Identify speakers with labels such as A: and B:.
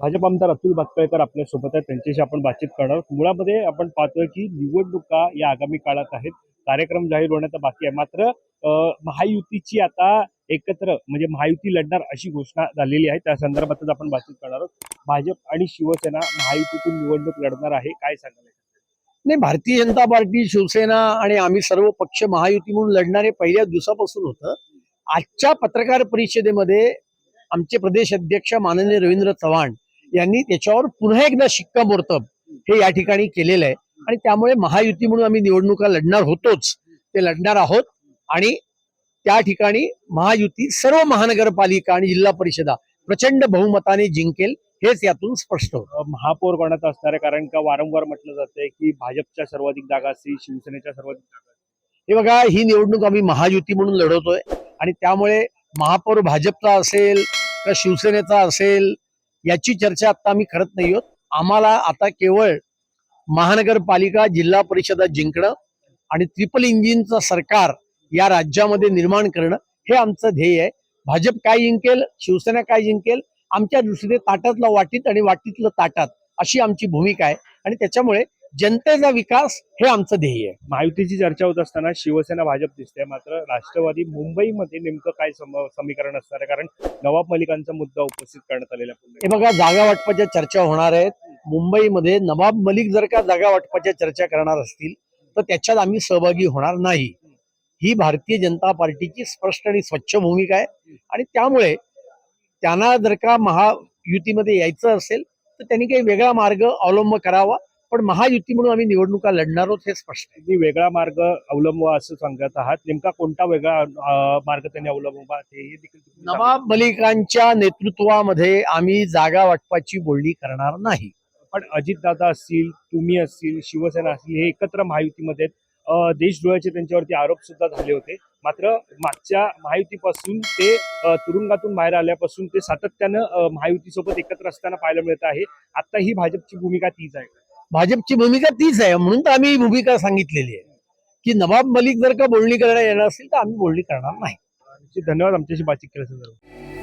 A: भाजप आमदार अतुल बातकेळकर आपल्या सोबत आहेत, त्यांच्याशी आपण बातचीत करणार आहोत. मुळामध्ये आपण पाहतोय की निवडणुका या आगामी काळात आहेत, कार्यक्रम जाहीर होण्याचा बाकी आहे. मात्र महायुतीची आता एकत्र म्हणजे महायुती लढणार अशी घोषणा झालेली आहे. त्या संदर्भातच आपण बातचीत करणार आहोत. भाजप आणि शिवसेना महायुतीतून निवडणूक लढणार आहे, काय सांगाल?
B: नाही, भारतीय जनता पार्टी, शिवसेना आणि आम्ही सर्व पक्ष महायुती म्हणून लढणारे पहिल्या दिवसापासून होतं. आजच्या पत्रकार परिषदेमध्ये आमचे प्रदेश अध्यक्ष माननीय रवींद्र चव्हाण यांनी त्याच्यावर पुन्हा एकदा शिक्कामोर्तब हे या ठिकाणी केलेलं आहे आणि त्यामुळे महायुती म्हणून आम्ही निवडणुका लढणार होतोच, ते लढणार आहोत आणि त्या ठिकाणी महायुती सर्व महानगरपालिका आणि जिल्हा परिषदा प्रचंड बहुमताने जिंकेल, हेच यातून स्पष्ट होतं.
A: महापौर कोणाचा असणार आहे? कारण का वारंवार म्हटलं जातंय की भाजपच्या सर्वाधिक जागा असतील, शिवसेनेच्या सर्वाधिक जागा असतील.
B: हे बघा, ही निवडणूक आम्ही महायुती म्हणून लढवतोय आणि त्यामुळे महापौर भाजपचा असेल का शिवसेनेचा असेल याची चर्चा आता आम्ही करत नाही आहोत. आम्हाला आता केवळ महानगरपालिका, जिल्हा परिषदा जिंकणं आणि ट्रिपल इंजिनचं सरकार या राज्यामध्ये निर्माण करणं हे आमचं ध्येय आहे. भाजप काय जिंकेल, शिवसेना काय जिंकेल, आमच्या दृष्टीने ताटातलं वाटीत आणि वाटीतलं ताटात अशी आमची भूमिका आहे आणि त्याच्यामुळे जनतेचा विकास हे आमचं ध्येय आहे.
A: महायुतीची चर्चा होत असताना शिवसेना भाजप दिसते, मात्र राष्ट्रवादी मुंबईमध्ये नेमकं काय समीकरण असणार आहे? कारण नवाब मलिकांचा मुद्दा उपस्थित करण्यात आलेला.
B: हे बघा, जागा वाटपाच्या चर्चा होणार आहेत मुंबईमध्ये. नवाब मलिक जर का जागा वाटपाच्या चर्चा करणार असतील तर त्याच्यात आम्ही सहभागी होणार नाही. ही भारतीय जनता पार्टीची स्पष्ट आणि स्वच्छ भूमिका आहे आणि त्यामुळे त्यांना जर का महायुतीमध्ये यायचं असेल तर त्यांनी काही वेगळा मार्ग अवलंब करावा, पण महायुती म्हणून आम्ही निवडणुका लढणार आहोत हे स्पष्ट आहे.
A: तुम्ही वेगळा मार्ग अवलंबवा असं सांगत आहात, नेमका कोणता वेगळा मार्ग त्यांनी अवलंबवा हे देखील
B: नवाब मलिकांच्या नेतृत्वामध्ये आम्ही जागा वाटपाची बोलणी करणार नाही.
A: पण अजितदादा असतील, तुम्ही असतील, शिवसेना असतील, हे एकत्र महायुतीमध्ये देशद्रोहाचे त्यांच्यावरती आरोप सुद्धा झाले होते. मात्र मागच्या महायुतीपासून ते तुरुंगातून बाहेर आल्यापासून ते सातत्यानं महायुतीसोबत एकत्र असताना पाहायला मिळत आहे. आता ही भाजपची भूमिका तीच आहे.
B: भाजपची भूमिका तीच आहे, म्हणून तर आम्ही भूमिका सांगितलेली आहे की नवाब मलिक जर का बोलणी करण्यात येणार असेल तर आम्ही बोलणी करणार नाही.
A: धन्यवाद आमच्याशी बातचीत केल्याबद्दल.